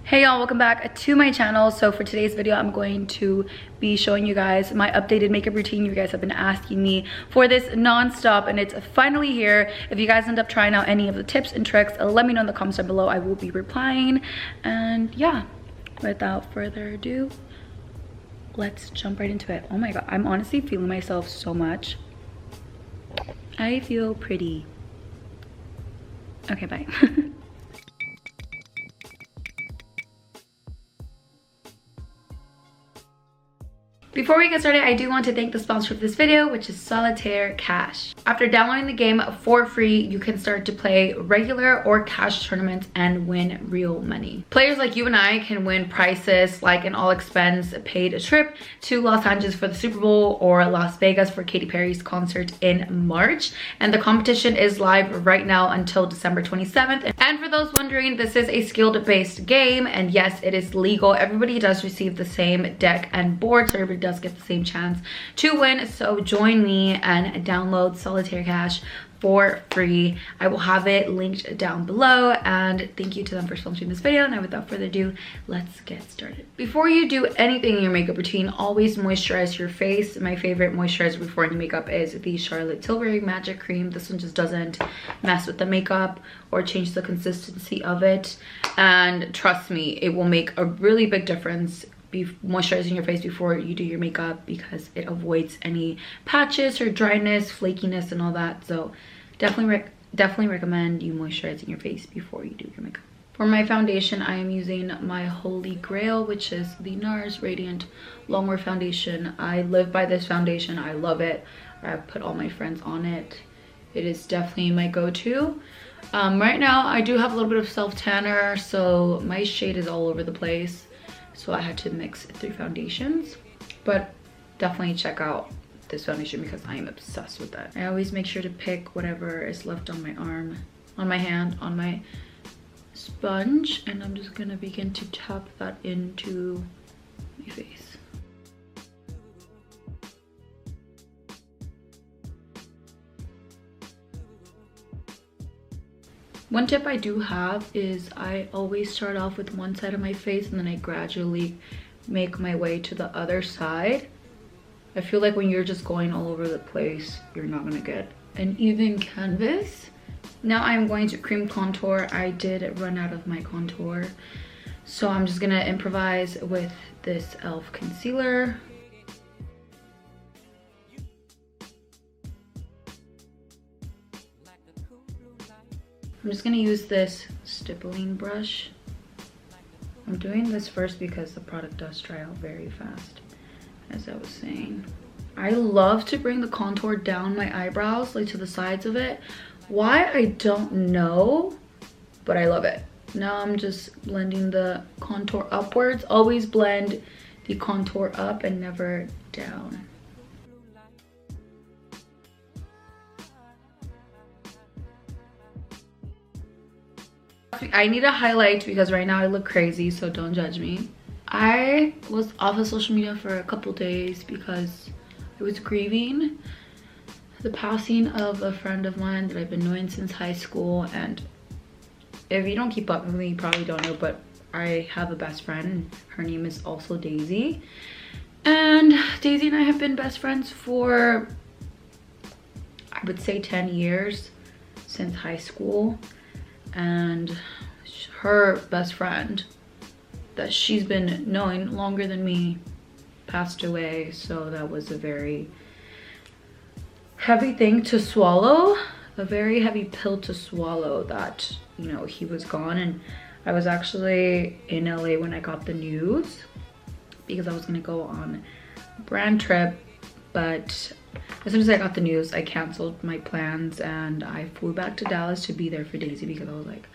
Hey y'all, welcome back to my channel. So for today's video, I'm going to be showing you guys my updated makeup routine. You guys have been asking me for this non-stop and it's finally here. If you guys end up trying out any of the tips and tricks, let me know in the comments down below. I will be replying. And yeah, without further ado, let's jump right into it. Oh my god, I'm honestly feeling myself so much. I feel pretty. Okay, bye. Before we get started, I do want to thank the sponsor of this video, which is Solitaire Cash. After downloading the game for free, you can start to play regular or cash tournaments and win real money. Players like you and I can win prizes like an all-expense paid trip to Los Angeles for the Super Bowl or Las Vegas for Katy Perry's concert in March. And the competition is live right now until December 27th. And for those wondering, this is a skill-based game, and yes, it is legal. Everybody does receive the same deck and board, so everybody does get the same chance to win. So join me and download Solitaire Cash for free. I will have it linked down below, and thank you to them for sponsoring this video. Now without further ado, let's get started. Before you do anything in your makeup routine, always moisturize your face. My favorite moisturizer before any makeup is the Charlotte Tilbury Magic Cream. This one just doesn't mess with the makeup or change the consistency of it, and trust me, it will make a really big difference moisturizing your face before you do your makeup, because it avoids any patches or dryness, flakiness, and all that. So definitely recommend you moisturizing your face before you do your makeup. For my foundation, I am using my holy grail, which is the NARS Radiant Longwear foundation. I live by this foundation. I love it. I've put all my friends on it. It is definitely my go-to. Right now I do have a little bit of self tanner, so my shade is all over the place. So I had to mix 3 foundations, but definitely check out this foundation because I am obsessed with that. I always make sure to pick whatever is left on my arm, on my hand, on my sponge, and I'm just gonna begin to tap that into my face. One tip I do have is I always start off with one side of my face and then I gradually make my way to the other side. I feel like when you're just going all over the place, you're not gonna get an even canvas. Now I'm going to cream contour. I did run out of my contour, so I'm just gonna improvise with this e.l.f. concealer. I'm just gonna use this stippling brush. I'm doing this first because the product does dry out very fast, as I was saying. I love to bring the contour down my eyebrows, like to the sides of it. Why, I don't know, but I love it. Now I'm just blending the contour upwards. Always blend the contour up and never down. I need a highlight because right now I look crazy, so don't judge me. I was off of social media for a couple days because I was grieving the passing of a friend of mine that I've been knowing since high school. And if you don't keep up with me, you probably don't know, but I have a best friend. Her name is also Daisy. And Daisy and I have been best friends for, I would say, 10 years, since high school. And her best friend that she's been knowing longer than me passed away, so that was a very heavy thing to swallow, a very heavy pill to swallow, that, you know, he was gone. And I was actually in LA when I got the news because I was gonna go on a brand trip, but as soon as I got the news, I canceled my plans and I flew back to Dallas to be there for Daisy, because I was like,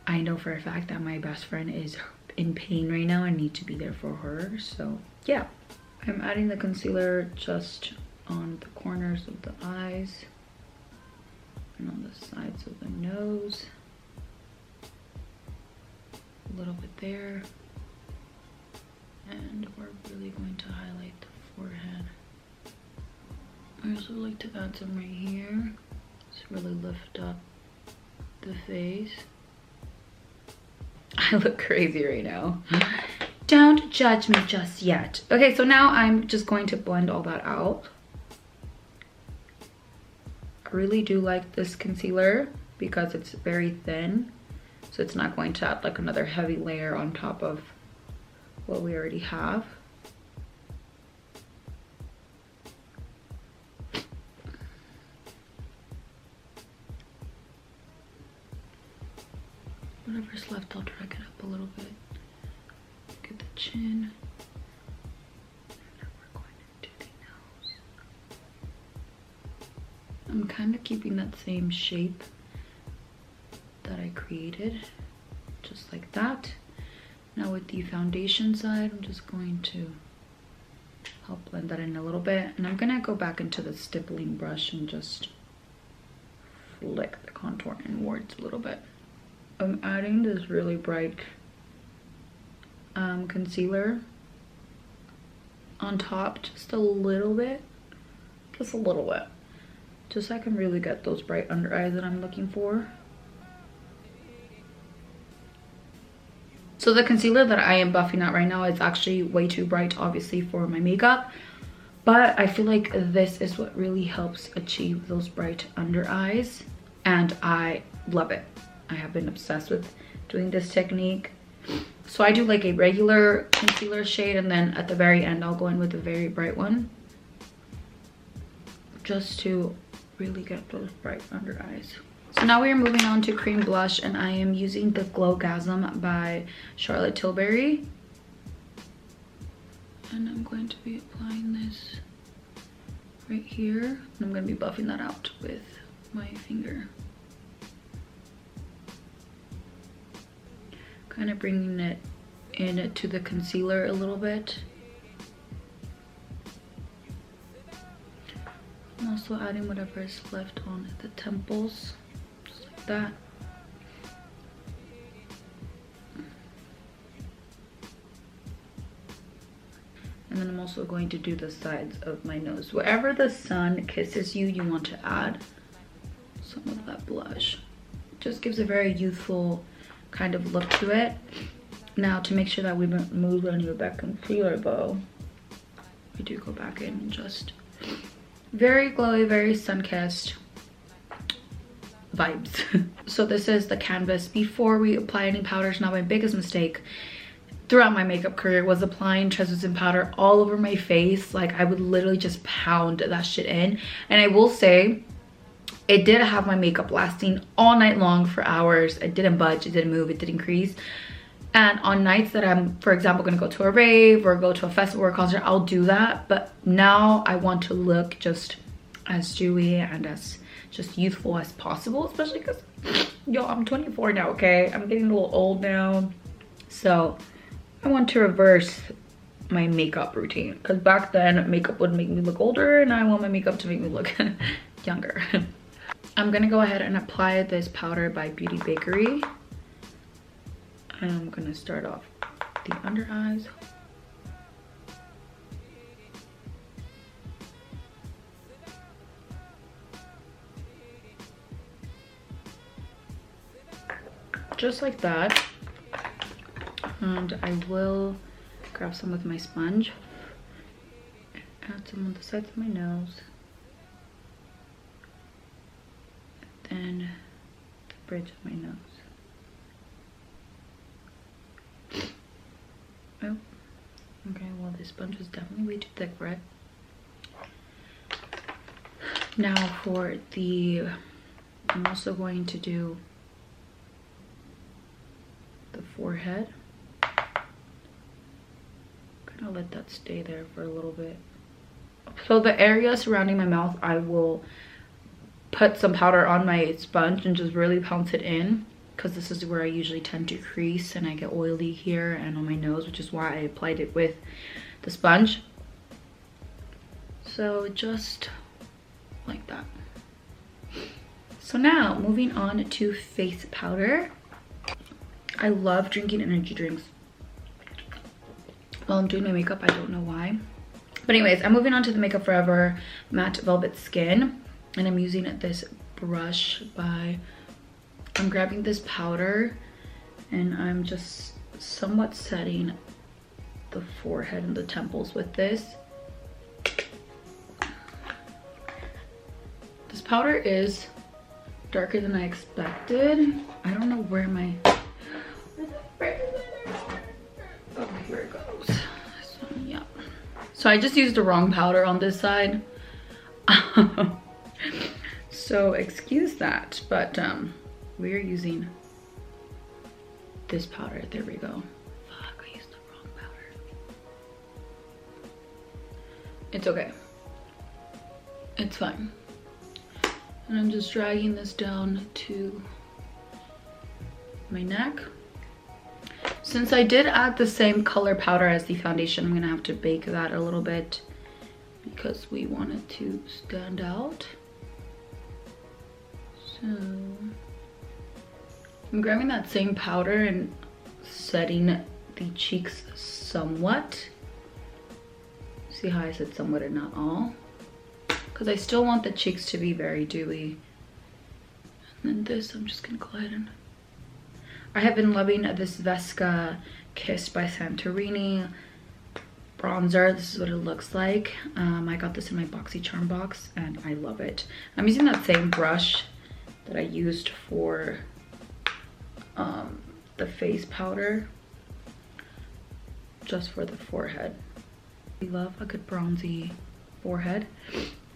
I know for a fact that my best friend is in pain right now. I need to be there for her. So yeah, I'm adding the concealer just on the corners of the eyes and on the sides of the nose. A little bit there. And we're really going to highlight the forehead. I also like to add some right here to really lift up the face. I look crazy right now. Don't judge me just yet. Okay, so now I'm just going to blend all that out. I really do like this concealer because it's very thin. So it's not going to add like another heavy layer on top of what we already have. Whatever's left, I'll drag it up a little bit. Get the chin. And then we're going to do the nose. I'm kind of keeping that same shape that I created, just like that. Now with the foundation side, I'm just going to help blend that in a little bit. And I'm gonna go back into the stippling brush and just flick the contour inwards a little bit. I'm adding this really bright concealer on top, just a little bit, just so I can really get those bright under eyes that I'm looking for. So the concealer that I am buffing out right now is actually way too bright, obviously, for my makeup, but I feel like this is what really helps achieve those bright under eyes, and I love it. I have been obsessed with doing this technique. So I do like a regular concealer shade, and then at the very end I'll go in with a very bright one, just to really get those bright under eyes. So now we are moving on to cream blush, and I am using the Gasm by Charlotte Tilbury. And I'm going to be applying this right here, and I'm going to be buffing that out with my finger. Kind of bringing it in to the concealer a little bit. I'm also adding whatever is left on the temples, just like that. And then I'm also going to do the sides of my nose. Wherever the sun kisses you, you want to add some of that blush. It just gives a very youthful kind of look to it. Now, to make sure that we don't move any of that concealer though, we do go back in and just very glowy, very sun-kissed vibes. So this is the canvas before we apply any powders. Now, my biggest mistake throughout my makeup career was applying translucent powder all over my face. Like, I would literally just pound that shit in, and I will say it did have my makeup lasting all night long for hours. It didn't budge, it didn't move, it didn't crease. And on nights that I'm, for example, gonna go to a rave or go to a festival or a concert, I'll do that. But now I want to look just as dewy and as just youthful as possible, especially because, yo, I'm 24 now, okay? I'm getting a little old now. So I want to reverse my makeup routine, because back then makeup would make me look older, and I want my makeup to make me look younger. I'm gonna go ahead and apply this powder by Bakerie. And I'm gonna start off the under eyes. Just like that. And I will grab some with my sponge. Add some on the sides of my nose. And then the bridge of my nose. Oh, okay, well, this sponge is definitely way too thick for it. Now for the, I'm also going to do the forehead. Gonna let that stay there for a little bit. So the area surrounding my mouth, I will put some powder on my sponge and just really pounce it in, because this is where I usually tend to crease and I get oily here and on my nose, which is why I applied it with the sponge. So just like that. So now moving on to face powder. I love drinking energy drinks while I'm doing my makeup. I don't know why. But anyways, I'm moving on to the Makeup Forever Matte Velvet Skin, and I'm using this brush by, I'm grabbing this powder And I'm just somewhat setting the forehead and the temples with this. This powder is darker than I expected. I don't know where my... Oh, here it goes. So, yeah. So I just used the wrong powder on this side. So excuse that, but we're using this powder. There we go. Fuck, I used the wrong powder. It's okay. It's fine. And I'm just dragging this down to my neck. Since I did add the same color powder as the foundation, I'm gonna have to bake that a little bit because we want it to stand out. So I'm grabbing that same powder and setting the cheeks somewhat. See how I said somewhat and not all? Because I still want the cheeks to be very dewy. And then this, I'm just gonna go ahead and... I have been loving this VESCA Kissed by Santorini bronzer. This is what it looks like. I got this in my BoxyCharm box and I love it. I'm using that same brush that I used for the face powder, just for the forehead. We love a good bronzy forehead.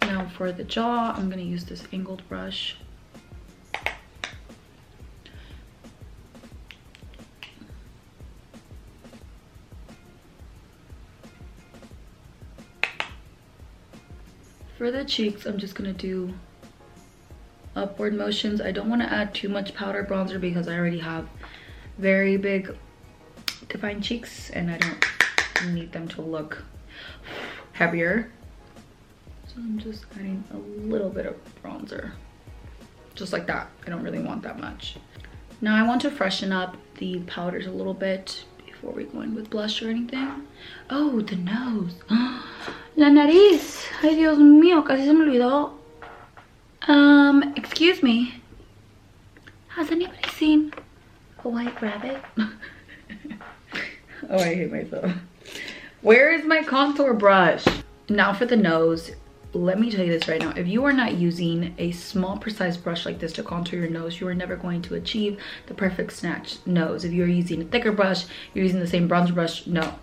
Now for the jaw, I'm gonna use this angled brush. For the cheeks, I'm just gonna do upward motions. I don't want to add too much powder bronzer because I already have very big defined cheeks and I don't need them to look heavier. So I'm just adding a little bit of bronzer, just like that. I don't really want that much. Now I want to freshen up the powders a little bit before we go in with blush or anything. Oh, the nose. La nariz. Ay, Dios mío, casi se me olvidó. Excuse me. Has anybody seen a white rabbit? Oh, I hate myself. Where is my contour brush? Now for the nose. Let me tell you this right now. If you are not using a small, precise brush like this to contour your nose, you are never going to achieve the perfect snatched nose. If you're using a thicker brush, you're using the same bronzer brush, no.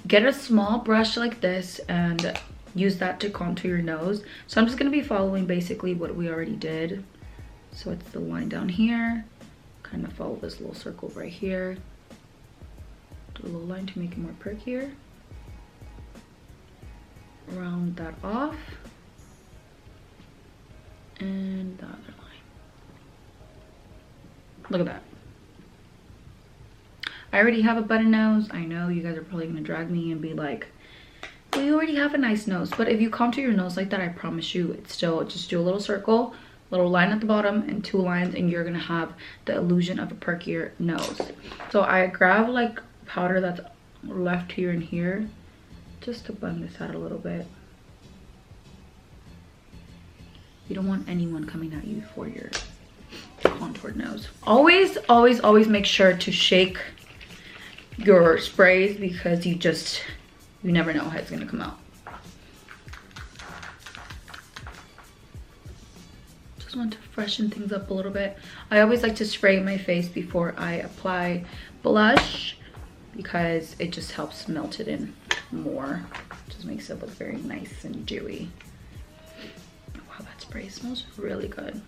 Get a small brush like this and use that to contour your nose. So I'm just going to be following basically what we already did. So it's the line down here. Kind of follow this little circle right here. Do a little line to make it more perkier. Round that off. And the other line. Look at that. I already have a button nose. I know you guys are probably gonna drag me and be like, well, you already have a nice nose. But if you contour your nose like that, I promise you, it's still, just do a little circle, little line at the bottom and two lines, and you're gonna have the illusion of a perkier nose. So I grab like powder that's left here and here, just to blend this out a little bit. You don't want anyone coming at you for your contoured nose. Always, always, always make sure to shake your sprays because you never know how it's gonna come out. Just want to freshen things up a little bit. I always like to spray my face before I apply blush because it just helps melt it in more. Just makes it look very nice and dewy. Wow, that spray smells really good.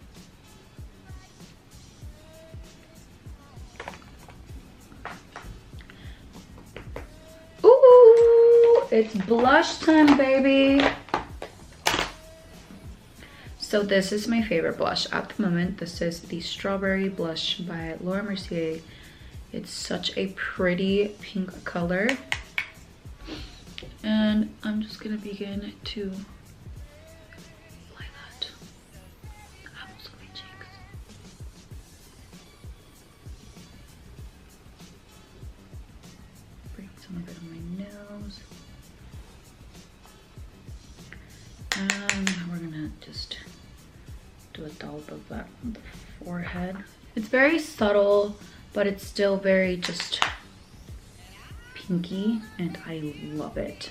Ooh, it's blush time, baby. So this is my favorite blush at the moment. This is the Strawberry Blush by Mercier. It's such a pretty pink color. And I'm just gonna begin to apply that the apples of my cheeks. Bring some of it on my nose. And we're gonna just do a dollop of that on the forehead. It's very subtle. but it's still very just pinky and I love it.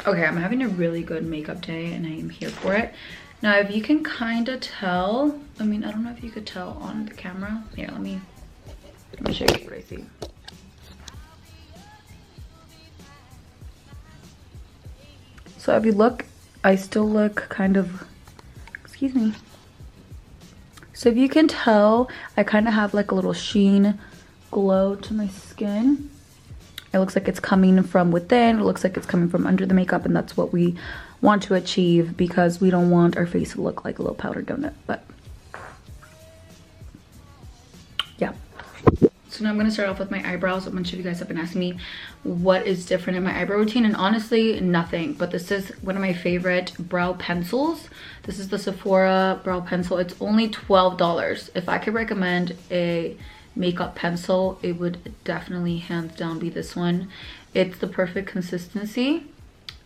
Okay, I'm having a really good makeup day and I am here for it. Now, if you can kind of tell, I mean, I don't know if you could tell on the camera. Here, let me show you what I see. So if you look, I still look kind of, excuse me. So if you can tell, I kind of have like a little sheen glow to my skin. It looks like it's coming from within. It looks like it's coming from under the makeup, and that's what we want to achieve because we don't want our face to look like a little powdered donut. But yeah. So now I'm going to start off with my eyebrows. A bunch of you guys have been asking me what is different in my eyebrow routine, and honestly, nothing. But this is one of my favorite brow pencils. This is the Sephora brow pencil. It's only $12. If I could recommend a makeup pencil, it would definitely hands down be this one. It's the perfect consistency.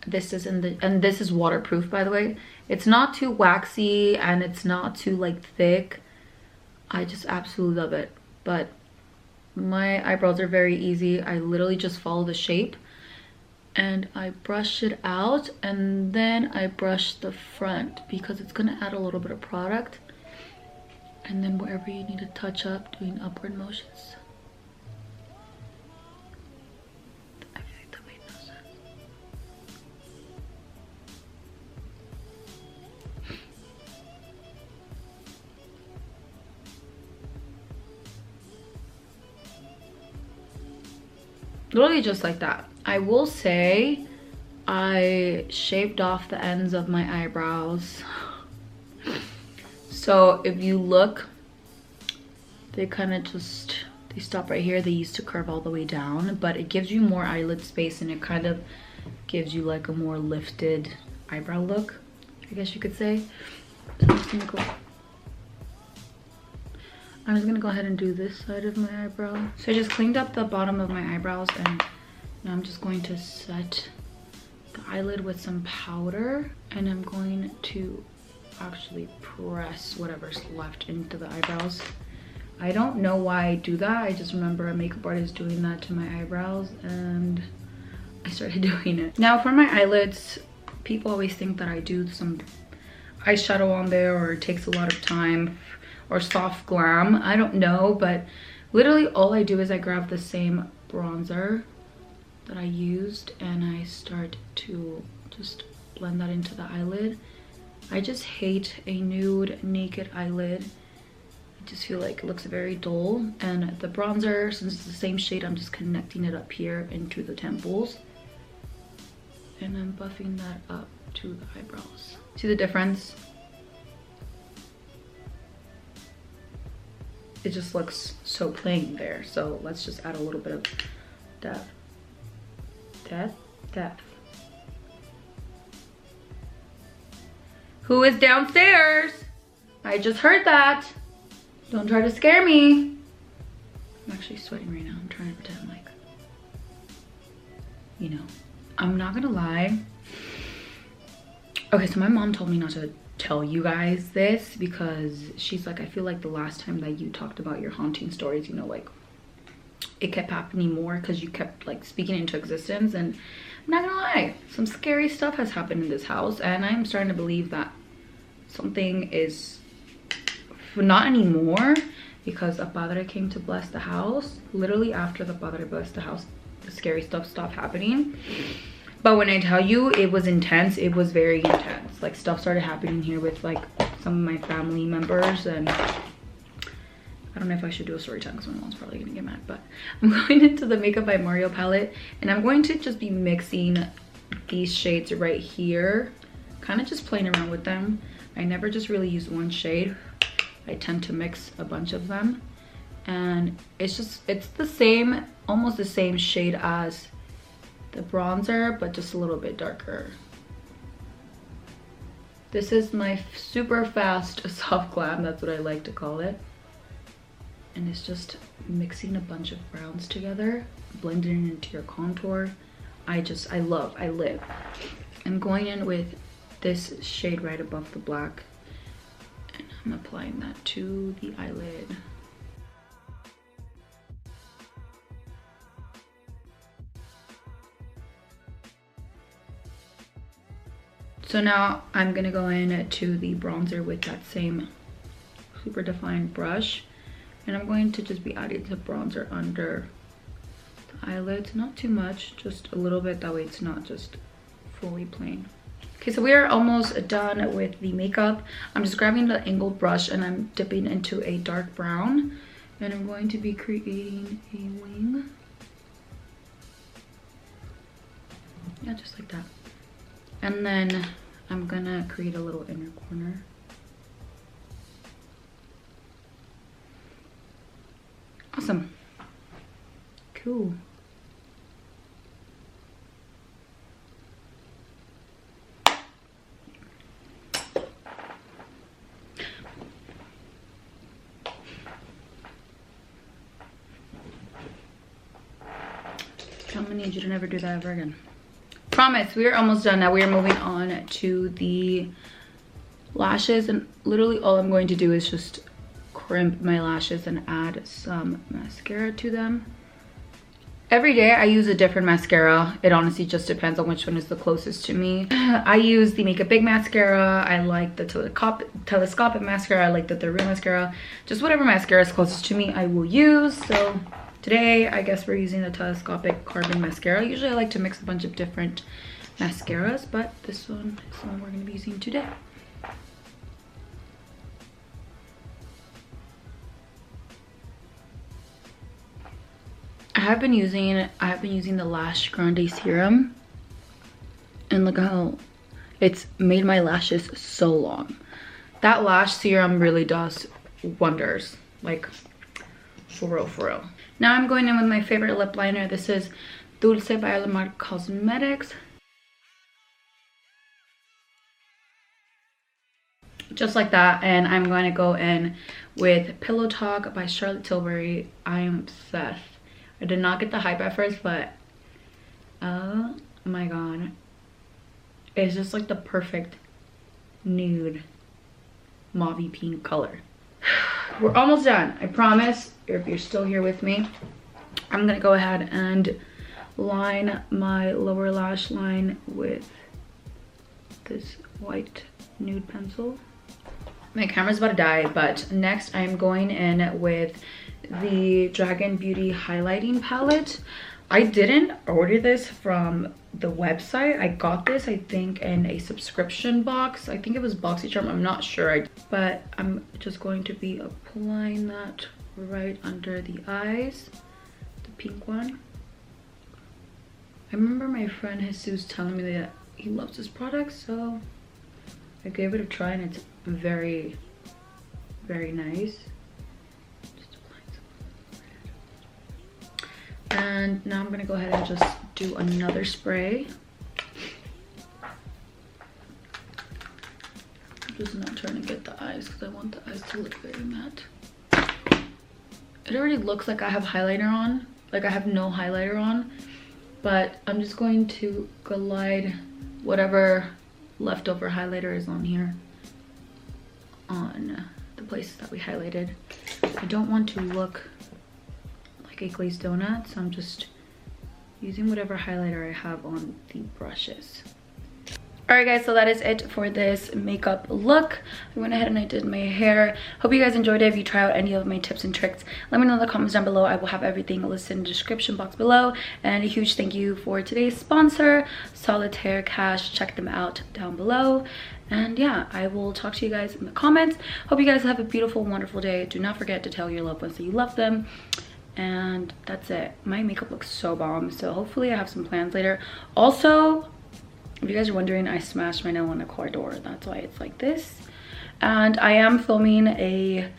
This is and this is waterproof, by the way. It's not too waxy and it's not too like thick. I just absolutely love it. But my eyebrows are very easy. I literally just follow the shape and I brush it out, and then I brush the front because it's gonna add a little bit of product. And then wherever you need to touch up, doing upward motions. I feel like that made no sense. Literally just like that. I will say I shaved off the ends of my eyebrows. So if you look, they kind of just, they stop right here. They used to curve all the way down, but it gives you more eyelid space and it kind of gives you like a more lifted eyebrow look, I guess you could say. So I'm just gonna go ahead and do this side of my eyebrow. So I just cleaned up the bottom of my eyebrows, and now I'm just going to set the eyelid with some powder, and I'm going to actually press whatever's left into the eyebrows. I don't know why I do that. I just remember a makeup artist doing that to my eyebrows and I started doing it. Now for my eyelids, people always think that I do some eyeshadow on there or it takes a lot of time or soft glam. I don't know, but literally all I do is I grab the same bronzer that I used and I start to just blend that into the eyelid. I just hate a nude naked eyelid. I just feel like it looks very dull, and the bronzer, since it's the same shade, I'm just connecting it up here into the temples and I'm buffing that up to the eyebrows. See the difference? It just looks so plain there, so let's just add a little bit of depth. Depth. Who is downstairs? I just heard that. Don't try to scare me. I'm actually sweating right now. I'm trying to pretend like, you know, I'm not gonna lie. Okay, so my mom told me not to tell you guys this because she's like, I feel like the last time that you talked about your haunting stories, you know, like it kept happening more because you kept like speaking into existence. And I'm not gonna lie, some scary stuff has happened in this house and I'm starting to believe that something is not anymore, because a padre came to bless the house. Literally after the padre blessed the house, the scary stuff stopped happening. But when I tell you it was intense, it was very intense. Like stuff started happening here with like some of my family members, and I don't know if I should do a story time because my mom's probably gonna get mad, but I'm going into the Makeup by Mario palette and I'm going to just be mixing these shades right here, kind of just playing around with them. I never just really use one shade. I tend to mix a bunch of them, and it's the same, almost the same shade as the bronzer, but just a little bit darker. This is my super fast soft glam, that's what I like to call it. And it's just mixing a bunch of browns together, blending it into your contour. I live. I'm going in with this shade right above the black, and I'm applying that to the eyelid. So now I'm gonna go in to the bronzer with that same super defined brush, and I'm going to just be adding the bronzer under the eyelids. Not too much, just a little bit, that way it's not just fully plain. Okay, so we are almost done with the makeup. I'm just grabbing the angled brush and I'm dipping into a dark brown, and I'm going to be creating a wing. Yeah, just like that. And then I'm gonna create a little inner corner. Awesome. Cool. I'm gonna need you to never do that ever again. Promise, we are almost done now. We are moving on to the lashes, and literally all I'm going to do is just crimp my lashes and add some mascara to them. Every day I use a different mascara. It honestly just depends on which one is the closest to me. I use the Make It Big mascara. I like the telescopic mascara. I like the real mascara. Just whatever mascara is closest to me I will use. So today I guess we're using the telescopic carbon mascara. Usually I like to mix a bunch of different mascaras, but this one is the one we're going to be using today. I have been using the Lash Grande serum, and look how it's made my lashes so long. That lash serum really does wonders, like for real, for real. Now I'm going in with my favorite lip liner. This is Dulce by Alamar Cosmetics. Just like that. And I'm going to go in with Pillow Talk by Charlotte Tilbury. I am obsessed. I did not get the hype at first, but oh my god. It's just like the perfect nude mauvey pink color. We're almost done, I promise. If you're still here with me, I'm gonna go ahead and line my lower lash line with this white nude pencil. My camera's about to die, but next I'm going in with the Dragon Beauty highlighting palette. I didn't order this from the website. I got this, I think, in a subscription box. I think it was BoxyCharm, I'm not sure. But I'm just going to be applying that right under the eyes, the pink one. I remember my friend Jesus telling me that he loves this product, so I gave it a try, and it's very, very nice. And now I'm gonna go ahead and just do another spray. I'm just not trying to get the eyes because I want the eyes to look very matte. It already looks like I have highlighter on, like I have no highlighter on, but I'm just going to glide whatever leftover highlighter is on here on the places that we highlighted. I don't want to look a glazed donut, so I'm just using whatever highlighter I have on the brushes. Alright guys, so that is it for this makeup look. I went ahead and I did my hair. Hope you guys enjoyed it. If you try out any of my tips and tricks, let me know in the comments down below. I will have everything listed in the description box below. And a huge thank you for today's sponsor, Solitaire Cash. Check them out down below. And yeah, I will talk to you guys in the comments. Hope you guys have a beautiful, wonderful day. Do not forget to tell your loved ones that you love them. And that's it. My makeup looks so bomb, so hopefully I have some plans later. Also, if you guys are wondering, I smashed my nail on a car door. That's why it's like this. And I am filming a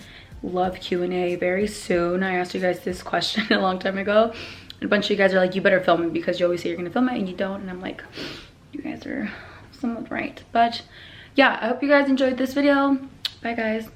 love Q&A very soon. I asked you guys this question a long time ago, and a bunch of you guys are like, you better film it, because you always say you're gonna film it and you don't. And I'm like, you guys are somewhat right. But yeah, I hope you guys enjoyed this video. Bye guys.